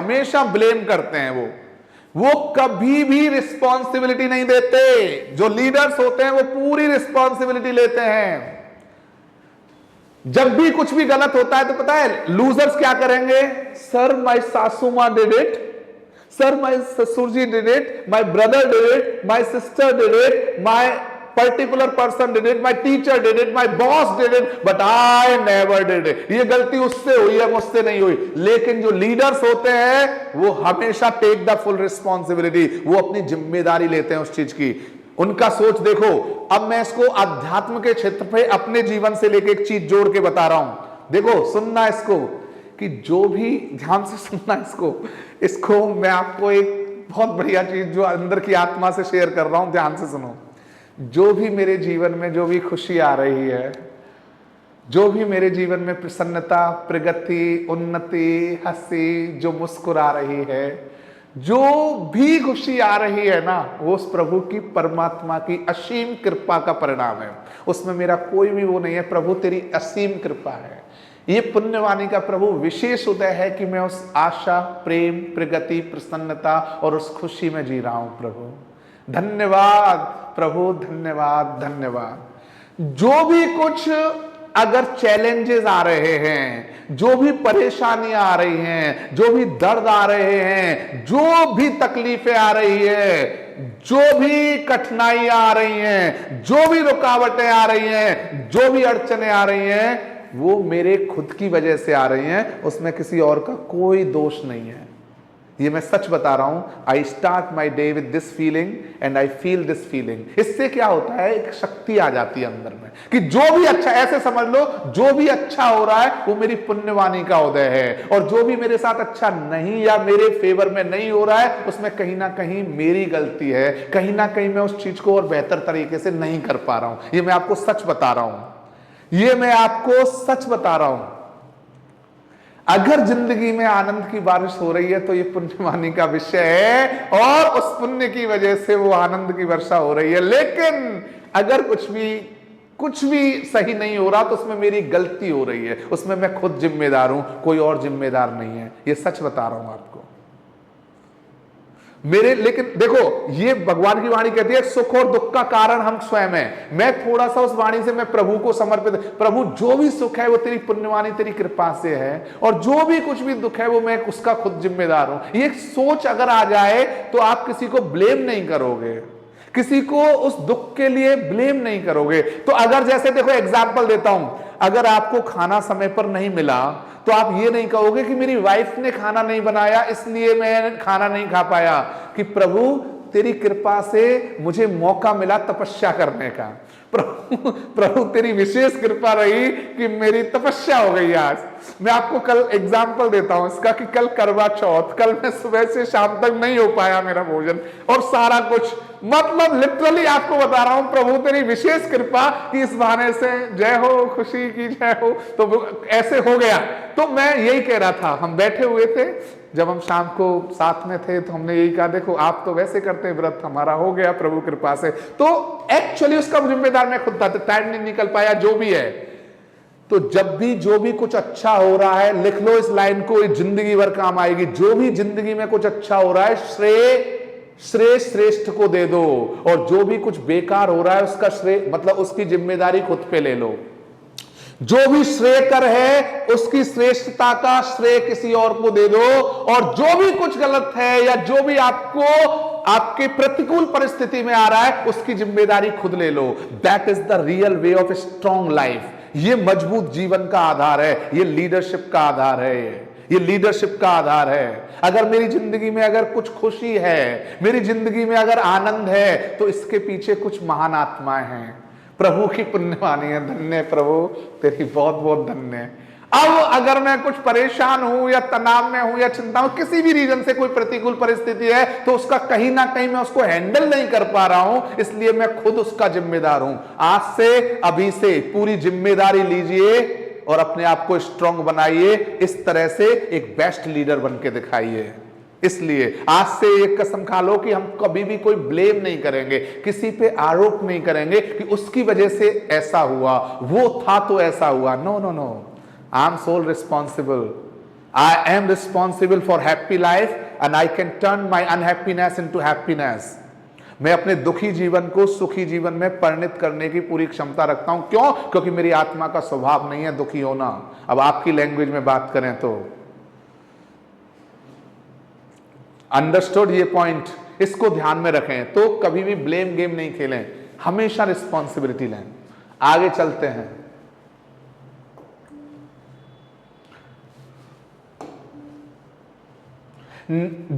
हमेशा ब्लेम करते हैं। वो कभी भी रिस्पॉन्सिबिलिटी नहीं देते। जो लीडर्स होते हैं वो पूरी रिस्पॉन्सिबिलिटी लेते हैं। जब भी कुछ भी गलत होता है तो पता है लूजर्स क्या करेंगे? सर माय सासू मां डिड इट, सर माय ससुर जी did it, my brother did it, my sister did it, my particular person did it, my teacher did it, my boss did it, but I never did it. ये गलती उससे हुई है, मुझसे नहीं हुई। लेकिन जो लीडर्स होते हैं वो हमेशा टेक द फुल रिस्पॉन्सिबिलिटी, वो अपनी जिम्मेदारी लेते हैं उस चीज की। उनका सोच देखो। अब मैं इसको अध्यात्म के क्षेत्र पे अपने जीवन से लेके एक चीज जोड़ के बता रहा हूं। देखो, सुनना इसको, कि जो भी, ध्यान से सुनना इसको मैं आपको एक बहुत बढ़िया चीज जो अंदर की आत्मा से शेयर कर रहा हूं, ध्यान से सुनो। जो भी मेरे जीवन में जो भी खुशी आ रही है, जो भी मेरे जीवन में प्रसन्नता, प्रगति, उन्नति, हंसी, जो मुस्कुरा रही है, जो भी खुशी आ रही है ना, वो उस प्रभु की, परमात्मा की असीम कृपा का परिणाम है। उसमें मेरा कोई भी वो नहीं है। प्रभु तेरी असीम कृपा है। ये पुण्यवाणी का प्रभु विशेष उदय है कि मैं उस आशा, प्रेम, प्रगति, प्रसन्नता और उस खुशी में जी रहा हूं। प्रभु धन्यवाद, प्रभु धन्यवाद, धन्यवाद। जो भी कुछ अगर चैलेंजेस आ रहे हैं, जो भी परेशानियां आ रही हैं, जो भी दर्द आ रहे हैं, जो भी तकलीफें आ रही है, जो भी कठिनाइयां आ रही हैं, जो भी रुकावटें आ रही हैं, जो भी अड़चनें आ रही हैं, वो मेरे खुद की वजह से आ रही हैं। उसमें किसी और का कोई दोष नहीं है। ये मैं सच बता रहा हूं। I start my day with this feeling and I feel this feeling. इससे क्या होता है, एक शक्ति आ जाती है अंदर में कि जो भी अच्छा, ऐसे समझ लो, जो भी अच्छा हो रहा है वो मेरी पुण्यवाणी का उदय है, और जो भी मेरे साथ अच्छा नहीं या मेरे फेवर में नहीं हो रहा है, उसमें कहीं ना कहीं मेरी गलती है। कहीं ना कहीं मैं उस चीज को और बेहतर तरीके से नहीं कर पा रहा हूं। ये मैं आपको सच बता रहा हूं। ये मैं आपको सच बता रहा हूं। अगर जिंदगी में आनंद की बारिश हो रही है तो ये पुण्यवाणी का विषय है, और उस पुण्य की वजह से वो आनंद की वर्षा हो रही है। लेकिन अगर कुछ भी सही नहीं हो रहा तो उसमें मेरी गलती हो रही है। उसमें मैं खुद जिम्मेदार हूं, कोई और जिम्मेदार नहीं है। ये सच बता रहा हूं आपको लेकिन देखो, ये भगवान की वाणी कहती है सुख और दुख का कारण हम स्वयं हैं। मैं थोड़ा सा उस वाणी से मैं प्रभु को समर्पित, प्रभु जो भी सुख है वो तेरी पुण्यवाणी, तेरी कृपा से है, और जो भी कुछ भी दुख है वो मैं उसका खुद जिम्मेदार हूं। ये सोच अगर आ जाए तो आप किसी को ब्लेम नहीं करोगे, किसी को उस दुख के लिए ब्लेम नहीं करोगे। तो अगर जैसे देखो, एग्जाम्पल देता हूं, अगर आपको खाना समय पर नहीं मिला तो आप ये नहीं कहोगे कि मेरी वाइफ ने खाना नहीं बनाया इसलिए मैं खाना नहीं खा पाया, कि प्रभु तेरी कृपा से मुझे मौका मिला तपस्या करने का। प्रभु तेरी विशेष कृपा रही कि मेरी तपस्या हो गई आज। मैं आपको कल एग्जाम्पल देता हूं इसका, कि कल करवा चौथ, कल मैं सुबह से शाम तक नहीं हो पाया मेरा भोजन और सारा कुछ, मतलब लिटरली आपको बता रहा हूं, प्रभु तेरी विशेष कृपा कि इस बहाने से जय हो, खुशी की जय हो, तो ऐसे हो गया। तो मैं यही कह रहा था, हम बैठे हुए थे, जब हम शाम को साथ में थे तो हमने यही कहा, देखो आप तो वैसे करते हैं व्रत, हमारा हो गया प्रभु कृपा से। तो एक्चुअली उसका जिम्मेदार मैं खुद था, टाइम नहीं निकल पाया, जो भी है। तो जब भी जो भी कुछ अच्छा हो रहा है, लिख लो इस लाइन को, जिंदगी भर काम आएगी। जो भी जिंदगी में कुछ अच्छा हो रहा है, श्रेय श्रेष्ठ को दे दो, और जो भी कुछ बेकार हो रहा है उसका श्रेय, मतलब उसकी जिम्मेदारी खुद पे ले लो। जो भी श्रेयकर है उसकी श्रेष्ठता का श्रेय किसी और को दे दो, और जो भी कुछ गलत है या जो भी आपको आपके प्रतिकूल परिस्थिति में आ रहा है उसकी जिम्मेदारी खुद ले लो। That is the real way of a strong life. ये मजबूत जीवन का आधार है, ये लीडरशिप का आधार है, ये लीडरशिप का आधार है। अगर मेरी जिंदगी में अगर कुछ खुशी है, मेरी जिंदगी में अगर आनंद है, तो इसके पीछे कुछ महान आत्माएं हैं। प्रभु की पुण्यवाणी है। धन्य प्रभु, तेरी बहुत बहुत धन्य। अब अगर मैं कुछ परेशान हूं या तनाव में हूं या चिंता हूं, किसी भी रीजन से कोई प्रतिकूल परिस्थिति है, तो उसका कहीं ना कहीं मैं उसको हैंडल नहीं कर पा रहा हूं, इसलिए मैं खुद उसका जिम्मेदार हूं। आज से, अभी से पूरी जिम्मेदारी लीजिए और अपने आप को स्ट्रांग बनाइए। इस तरह से एक बेस्ट लीडर बन के दिखाइए। इसलिए आज से एक कसम खा लो कि हम कभी भी कोई ब्लेम नहीं करेंगे, किसी पे आरोप नहीं करेंगे कि उसकी वजह से ऐसा हुआ, वो था तो ऐसा हुआ। No no no, I am sole responsible. I am responsible for happy life and I can turn my unhappiness into happiness. मैं अपने दुखी जीवन को सुखी जीवन में परिणित करने की पूरी क्षमता रखता हूं। क्यों? क्योंकि मेरी आत्मा का स्वभाव नहीं है दुखी होना। अब आपकी लैंग्वेज में बात करें तो अंडरस्टूड ये पॉइंट, इसको ध्यान में रखें तो कभी भी ब्लेम गेम नहीं खेलें, हमेशा रिस्पॉन्सिबिलिटी लें। आगे चलते हैं।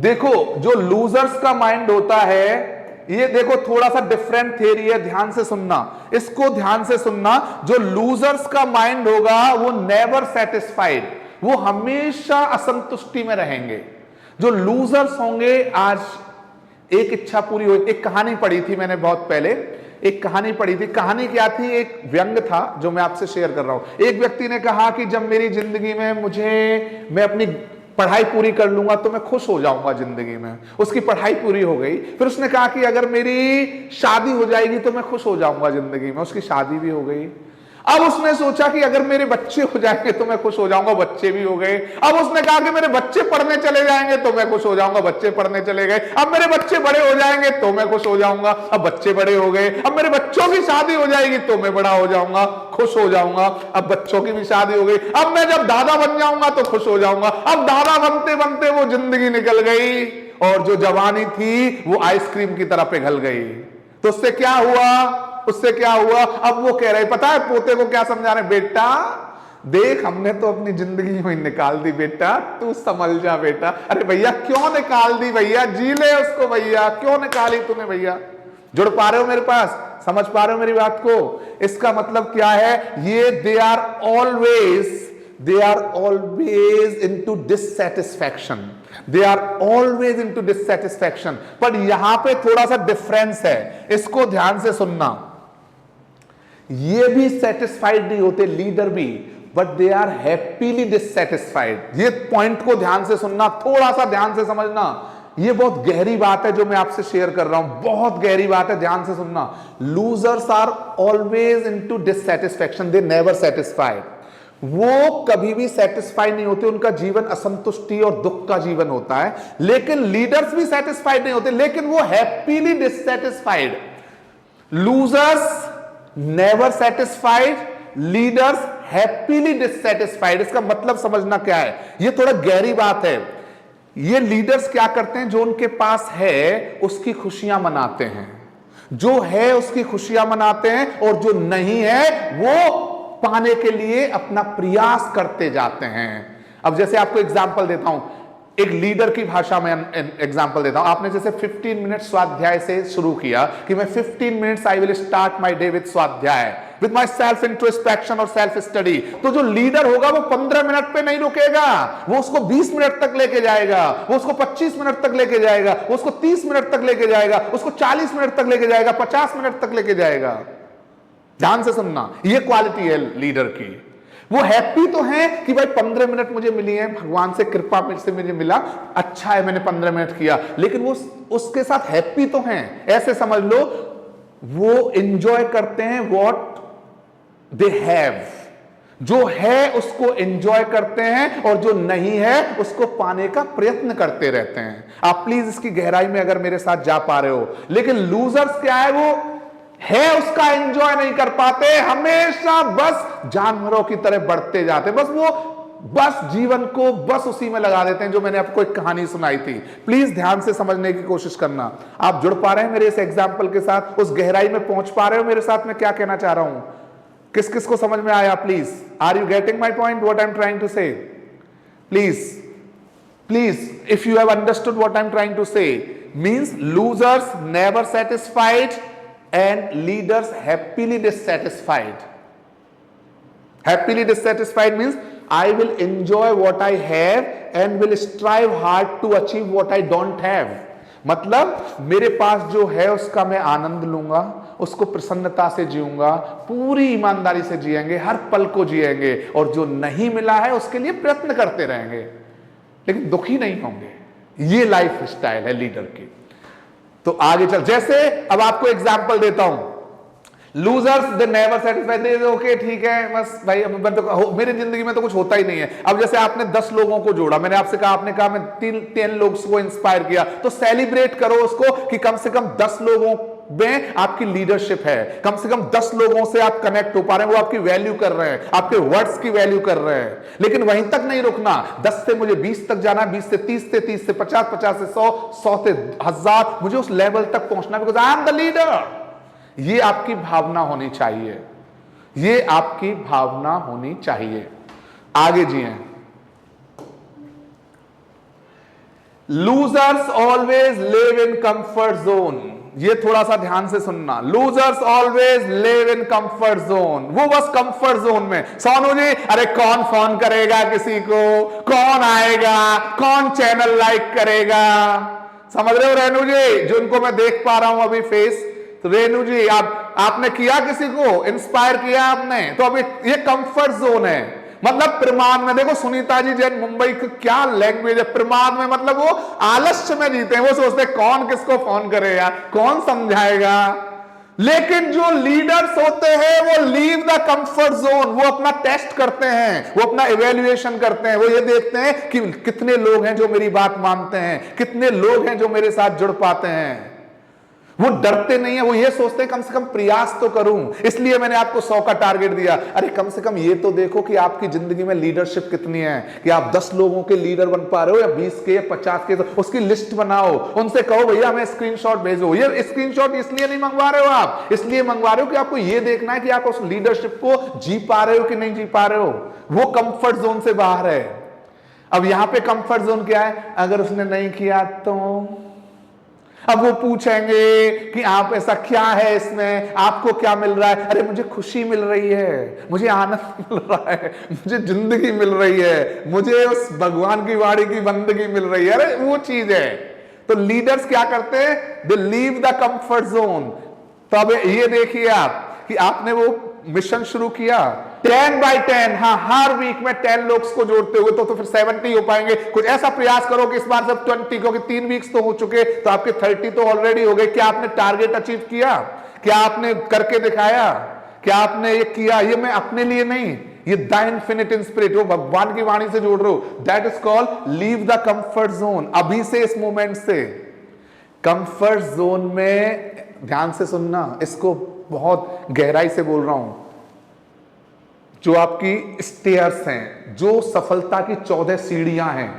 देखो जो लूजर्स का माइंड होता है, ये देखो थोड़ा सा डिफरेंट थ्योरी है, ध्यान से सुनना, इसको ध्यान से सुनना। जो लूजर्स का माइंड होगा वो नेवर सेटिस्फाइड, वो हमेशा असंतुष्टि में रहेंगे। जो लूजर्स होंगे, आज एक इच्छा पूरी हुई। एक कहानी पढ़ी थी मैंने बहुत पहले, एक कहानी पढ़ी थी। कहानी क्या थी? एक व्यंग था जो मैं आपसे शेयर कर रहा हूं। एक व्यक्ति ने कहा कि जब मेरी जिंदगी में मैं अपनी पढ़ाई पूरी कर लूंगा तो मैं खुश हो जाऊंगा जिंदगी में। उसकी पढ़ाई पूरी हो गई। फिर उसने कहा कि अगर मेरी शादी हो जाएगी तो मैं खुश हो जाऊंगा जिंदगी में। उसकी शादी भी हो गई। अब उसने सोचा कि अगर मेरे बच्चे हो जाएंगे तो मैं खुश हो जाऊंगा। बच्चे भी हो गए। अब उसने कहा कि मेरे बच्चे पढ़ने चले जाएंगे तो मैं खुश हो जाऊंगा। बच्चे पढ़ने चले गए। अब मेरे बच्चे बड़े हो जाएंगे तो मैं खुश हो जाऊंगा। अब बच्चे बड़े हो गए। अब मेरे बच्चों की शादी हो जाएगी तो मैं बड़ा हो जाऊंगा, खुश हो जाऊंगा। अब बच्चों की भी शादी हो गई। अब मैं जब दादा बन जाऊंगा तो खुश हो जाऊंगा। अब दादा बनते बनते वो जिंदगी निकल गई और जो जवानी थी वो आइसक्रीम की तरह पिघल गई। तो उससे क्या हुआ? उससे क्या हुआ? अब वो कह रहे, पता है पोते को क्या समझा रहे? बेटा देख, हमने तो अपनी जिंदगी में निकाल दी बेटा, तू समझ जा बेटा। अरे भैया क्यों निकाल दी भैया? जी ले उसको भैया, क्यों निकाली तूने भैया? जुड़ पा रहे हो मेरे पास? समझ पा रहे हो मेरी बात को? इसका मतलब क्या है? ये they are always into dissatisfaction. They are always into dissatisfaction. पर यहां पे थोड़ा सा डिफरेंस है, इसको ध्यान से सुनना। ये भी सेटिस्फाइड नहीं होते, लीडर भी, but they are happily dissatisfied. ये पॉइंट को ध्यान से सुनना, थोड़ा सा ध्यान से समझना। ये बहुत गहरी बात है जो मैं आपसे शेयर कर रहा हूं, बहुत गहरी बात है, ध्यान से सुनना। Losers are always into dissatisfaction, they never satisfied. वो कभी भी सेटिस्फाई नहीं होते, उनका जीवन असंतुष्टि और दुख का जीवन होता है। लेकिन लीडर्स भी सेटिस्फाइड नहीं होते, लेकिन वो happily dissatisfied. Losers never satisfied, leaders happily dissatisfied. इसका मतलब समझना क्या है? ये थोड़ा गहरी बात है। ये लीडर्स क्या करते हैं? जो उनके पास है उसकी खुशियां मनाते हैं, जो है उसकी खुशियां मनाते हैं, और जो नहीं है वो पाने के लिए अपना प्रयास करते जाते हैं। अब जैसे आपको एग्जांपल देता हूं, एक लीडर की भाषा में एग्जांपल देता हूं। आपने जैसे 15 मिनट स्वाध्याय से शुरू किया कि मैं 15 minutes I will start my day with स्वाध्याय, विद माय सेल्फ इंट्रोस्पेक्शन और सेल्फ स्टडी। तो जो लीडर होगा वो 15 मिनट पे नहीं रुकेगा, वो उसको 20 मिनट तक लेके जाएगा, वो उसको 25 मिनट तक लेके जाएगा, वो उसको 30 मिनट तक लेके जाएगा, उसको 40 मिनट तक लेके जाएगा, 50 मिनट तक लेके जाएगा। ध्यान से सुनना, ये क्वालिटी है लीडर की। वो हैप्पी तो है कि भाई 15 मिनट मुझे मिली है, भगवान से कृपा से मुझे मिला, अच्छा है मैंने 15 मिनट किया, लेकिन वो उसके साथ हैप्पी तो हैं। ऐसे समझ लो, वो एंजॉय करते हैं व्हाट दे हैव। जो है उसको एंजॉय करते हैं और जो नहीं है उसको पाने का प्रयत्न करते रहते हैं। आप प्लीज इसकी गहराई में अगर मेरे साथ जा पा रहे हो। लेकिन लूजर्स क्या है? वो है उसका एंजॉय नहीं कर पाते, हमेशा बस जानवरों की तरह बढ़ते जाते, बस जीवन को बस उसी में लगा देते हैं। जो मैंने आपको एक कहानी सुनाई थी, प्लीज ध्यान से समझने की कोशिश करना। आप जुड़ पा रहे हैं मेरे इस एग्जाम्पल के साथ? उस गहराई में पहुंच पा रहे हो मेरे साथ? मैं क्या कहना चाह रहा हूं, किस किस को समझ में आया? Please, are you getting my point, what I am trying to say? Please, if you have understood what I'm trying to say, means losers never satisfied and leaders happily dissatisfied. Happily dissatisfied means I will enjoy what I have and will strive hard to achieve what I don't have. मतलब मेरे पास जो है उसका मैं आनंद लूंगा, उसको प्रसन्नता से जीऊंगा, पूरी ईमानदारी से जिएंगे, हर पल को जिएंगे, और जो नहीं मिला है उसके लिए प्रयत्न करते रहेंगे, लेकिन दुखी नहीं होंगे। ये लाइफ स्टाइल है लीडर की। तो आगे चल, जैसे अब आपको एग्जाम्पल देता हूं। लूजर्स दे नेवर सेटिस्फाइड, ओके ठीक है बस भाई, अब तो मेरी जिंदगी में तो कुछ होता ही नहीं है। अब जैसे आपने 10 लोगों को जोड़ा, मैंने आपसे कहा, आपने कहा मैं 10 लोगों को इंस्पायर किया, तो सेलिब्रेट करो उसको कि कम से कम 10 लोगों में आपकी लीडरशिप है, कम से कम 10 लोगों से आप कनेक्ट हो पा रहे हैं, वो आपकी वैल्यू कर रहे हैं, आपके वर्ड्स की वैल्यू कर रहे हैं। लेकिन वहीं तक नहीं रुकना, 10 से मुझे 20 तक जाना, 20 से 30 से 30 से 50, 50 से 100, 100 से 1000, मुझे उस लेवल तक पहुंचना, because I am the leader. ये आपकी भावना होनी चाहिए, ये आपकी भावना होनी चाहिए। आगे जिए। Losers always live in comfort zone, ये थोड़ा सा ध्यान से सुनना। Losers always live in comfort zone, वो बस कंफर्ट जोन में। सोनू जी, अरे कौन फोन करेगा किसी को, कौन आएगा, कौन चैनल लाइक करेगा, समझ रहे हो रेनू जी, जो उनको मैं देख पा रहा हूं अभी फेस, तो रेनू जी आपने किया किसी को इंस्पायर किया आपने, तो अभी ये कंफर्ट जोन है। मतलब प्रमाद में देखो, सुनीता जी जैन मुंबई की क्या लैंग्वेज है, प्रमाद में मतलब वो आलस्य में जीते हैं, वो सोचते हैं कौन किसको फोन करेगा, कौन समझाएगा। लेकिन जो लीडर्स होते हैं वो लीव द कंफर्ट जोन, वो अपना टेस्ट करते हैं, वो अपना इवेल्युएशन करते हैं, वो ये देखते हैं कि कितने लोग हैं जो मेरी बात मानते हैं, कितने लोग हैं जो मेरे साथ जुड़ पाते हैं। वो डरते नहीं है, वो ये सोचते हैं कम से कम प्रयास तो करूं। इसलिए मैंने आपको 100 का टारगेट दिया। अरे कम से कम ये तो देखो कि आपकी जिंदगी में लीडरशिप कितनी है, कि आप 10 लोगों के लीडर बन पा रहे हो या 20 के या 50 के, तो उसकी लिस्ट बनाओ, उनसे कहो भैया हमें स्क्रीनशॉट भेजो। ये स्क्रीनशॉट इसलिए नहीं मंगवा रहे हो आप, इसलिए मंगवा रहे हो कि आपको ये देखना है कि आप उस लीडरशिप को जी पा रहे हो कि नहीं जी पा रहे हो। वो कंफर्ट जोन से बाहर है। अब यहां पे कंफर्ट जोन क्या है, अगर उसने नहीं किया तो अब वो पूछेंगे कि आप ऐसा क्या है इसमें, आपको क्या मिल रहा है। अरे मुझे खुशी मिल रही है, मुझे आनंद मिल रहा है, मुझे जिंदगी मिल रही है, मुझे उस भगवान की वाणी की बंदगी मिल रही है। अरे वो चीज है। तो लीडर्स क्या करते हैं, दे लीव द कंफर्ट जोन। तो अब ये देखिए आप कि आपने वो मिशन शुरू किया 10 by 10, हाँ हर वीक में 10 लोग को जोड़ते हुए, तो फिर 70 हो पाएंगे। कुछ ऐसा प्रयास करो कि इस बार सब 20, क्योंकि 3 वीक्स तो हो चुके, तो आपके 30 तो ऑलरेडी हो गए। क्या आपने टारगेट अचीव किया, क्या आपने करके दिखाया, क्या आपने ये किया। ये मैं अपने लिए नहीं, ये द इन्फिनिट इन स्पिरिट, वो भगवान की वाणी से जोड़ रहे हो। That is called leave the comfort zone. अभी से, इस मोमेंट से कंफर्ट जोन में, ध्यान से सुनना, इसको बहुत गहराई से बोल रहा हूं। जो आपकी स्टेयर्स हैं, जो सफलता की 14 सीढ़ियां हैं,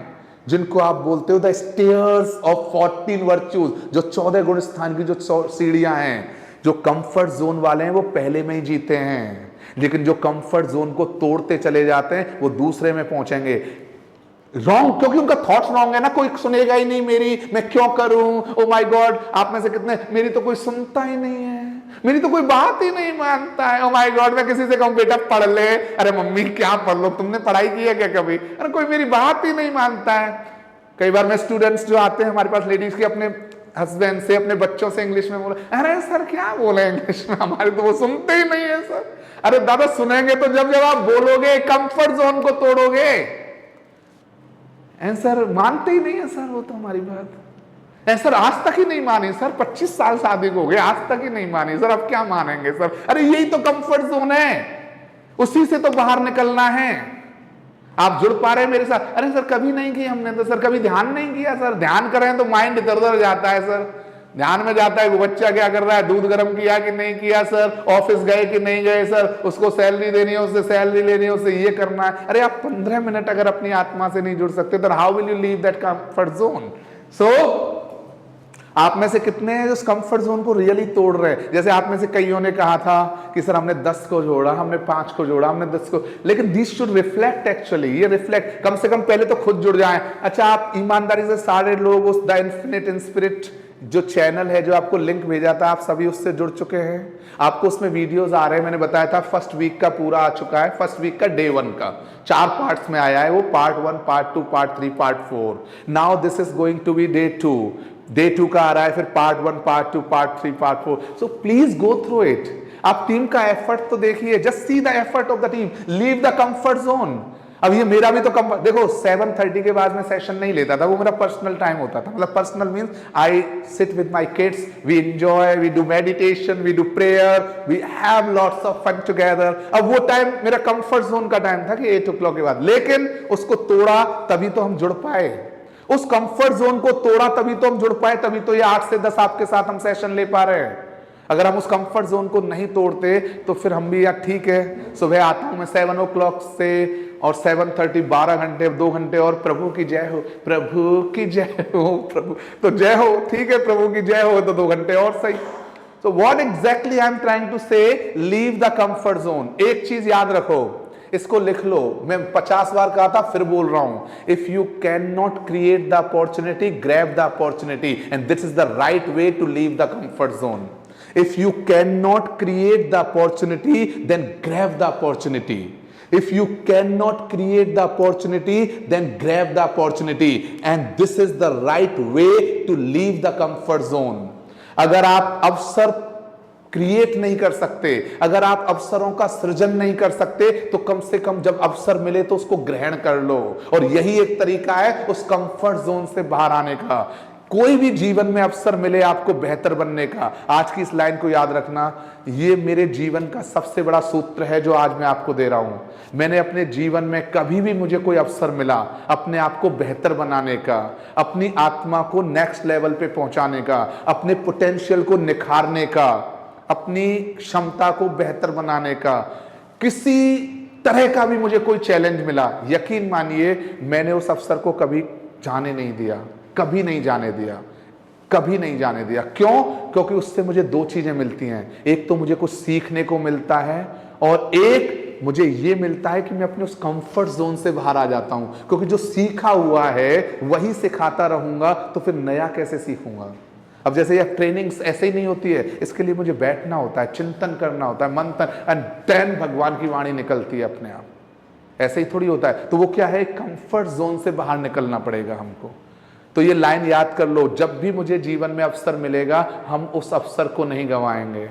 जिनको आप बोलते हो द स्टेयर्स ऑफ 14 वर्च्यूज, जो 14 गुण स्थान की जो सीढ़ियां हैं, जो कंफर्ट जोन वाले हैं वो पहले में ही जीते हैं। लेकिन जो कंफर्ट जोन को तोड़ते चले जाते हैं वो दूसरे में पहुंचेंगे। रॉन्ग, क्योंकि उनका थॉट्स रॉन्ग है ना, कोई सुनेगा ही नहीं मेरी, मैं क्यों करूं, ओ माय गॉड। आप में से कितने, मेरी तो कोई सुनता ही नहीं है, मेरी तो कोई बात ही नहीं मानता है, ओ माय गॉड। मैं किसी से कहूं बेटा पढ़ ले, अरे मम्मी क्या पढ़ लो, तुमने पढ़ाई की है क्या कभी, अरे कोई मेरी बात ही नहीं मानता है। कई बार मैं स्टूडेंट्स जो आते हैं हमारे पास, लेडीज के, अपने हस्बैंड से, अपने बच्चों से इंग्लिश में बोले, अरे सर क्या बोले इंग्लिश में, हमारे तो वो सुनते ही नहीं है सर। अरे दादा सुनेंगे तो जब जब आप बोलोगे, कंफर्ट जोन को तोड़ोगे। सर मानते ही नहीं है सर वो तो हमारी बात, सर आज तक ही नहीं माने सर, 25 साल शादी को हो गए आज तक ही नहीं मानी सर, अब क्या मानेंगे सर। अरे यही तो कंफर्ट जोन है, उसी से तो बाहर निकलना है। आप जुड़ पा रहे हैं मेरे साथ, अरे सर कभी नहीं की हमने तो, सर कभी ध्यान नहीं किया सर, ध्यान करें तो माइंड इधर उधर जाता है सर, ध्यान में जाता है वो बच्चा क्या कर रहा है, दूध गर्म किया कि नहीं किया सर, ऑफिस गए कि नहीं गए सर, उसको सैलरी देनी है, उससे सैलरी लेनी है, उससे ये करना है। अरे आप 15 मिनट अगर अपनी आत्मा से नहीं जुड़ सकते तो how will you leave that comfort zone. So आप में से कितने हैं जो उस कंफर्ट जोन को रियली तोड़ रहे हैं। जैसे आप में से कईयों ने कहा था कि सर हमने 10 को जोड़ा, हमने 5 को जोड़ा, हमने 10 को, लेकिन दिस शुड रिफ्लेक्ट, एक्चुअली ये रिफ्लेक्ट, कम से कम पहले तो खुद जुड़ जाएं। अच्छा आप ईमानदारी से सारे लोग उस द इन्फिनिट इन स्पिरिट जो चैनल है, जो आपको लिंक भेजा था, आप सभी उससे जुड़ चुके हैं, आपको उसमें वीडियोस आ रहे हैं। मैंने बताया था फर्स्ट वीक का पूरा आ चुका है, फर्स्ट वीक का डे 1 का 4 पार्ट्स में आया है वो, part 1, part 2, part 3, part 4। Now this is going to be day 2, day 2 का आ रहा है, फिर part 1, part 2, part 3, part 4। So please go through it. आप टीम का एफर्ट तो देखिए, just see the effort of the team, leave the comfort zone. अब ये मेरा भी तो कम, देखो 7:30 के बाद में सेशन नहीं लेता था, वो मेरा पर्सनल टाइम होता था। मतलब personal means I sit with my kids, we enjoy, we do meditation, we do prayer, we have lots of fun together. अब वो टाइम मेरा कंफर्ट जोन का टाइम था कि 8 o'clock के बाद, लेकिन उसको तोड़ा तभी तो हम जुड़ पाए। उस कंफर्ट जोन को तोड़ा तभी तो हम जुड़ पाए, तभी तो ये 8 से 10 आपके साथ हम सेशन ले पा रहे हैं। अगर हम उस कंफर्ट जोन को नहीं तोड़ते तो फिर हम भी यार ठीक है, सुबह आता हूं मैं 7 o'clock से और 7:30, 12 घंटे, 2 घंटे, और प्रभु की जय हो, प्रभु की जय हो, प्रभु तो जय हो, ठीक है, प्रभु की जय हो तो 2 घंटे और सही। So what exactly I am trying to say? Leave the comfort zone. एक चीज याद रखो, इसको लिख लो, मैं 50 बार कहा था, फिर बोल रहा हूं। If you cannot create the opportunity, grab the opportunity, and this is the right way to leave the comfort zone. If you cannot create the opportunity, then grab the opportunity. If you cannot create the opportunity, then grab the opportunity, and this is the right way to leave the comfort zone. अगर आप अवसर create नहीं कर सकते, अगर आप अवसरों का सृजन नहीं कर सकते, तो कम से कम जब अवसर मिले तो उसको ग्रहण कर लो। और यही एक तरीका है उस कंफर्ट जोन से बाहर आने का। कोई भी जीवन में अवसर मिले आपको बेहतर बनने का, आज की इस लाइन को याद रखना, ये मेरे जीवन का सबसे बड़ा सूत्र है जो आज मैं आपको दे रहा हूं। मैंने अपने जीवन में कभी भी मुझे कोई अवसर मिला अपने आप को बेहतर बनाने का, अपनी आत्मा को नेक्स्ट लेवल पे पहुंचाने का, अपने पोटेंशियल को निखारने का, अपनी क्षमता को बेहतर बनाने का, किसी तरह का भी मुझे कोई चैलेंज मिला, यकीन मानिए मैंने उस अवसर को कभी जाने नहीं दिया, कभी नहीं जाने दिया, कभी नहीं जाने दिया। क्यों? क्योंकि उससे मुझे 2 चीजें मिलती हैं। एक तो मुझे कुछ सीखने को मिलता है, और एक मुझे ये मिलता है कि मैं अपने उस कंफर्ट जोन से बाहर आ जाता हूं। क्योंकि जो सीखा हुआ है वही सिखाता रहूंगा, तो फिर नया कैसे सीखूंगा। अब जैसे ये ट्रेनिंग्स ऐसे ही नहीं होती है, इसके लिए मुझे बैठना होता है, चिंतन करना होता है, मंथन, एंड देन भगवान की वाणी निकलती है अपने आप। ऐसे ही थोड़ी होता है। तो वो क्या है, कंफर्ट जोन से बाहर निकलना पड़ेगा हमको। तो ये लाइन याद कर लो, जब भी मुझे जीवन में अवसर मिलेगा, हम उस अवसर को नहीं गंवाएंगे।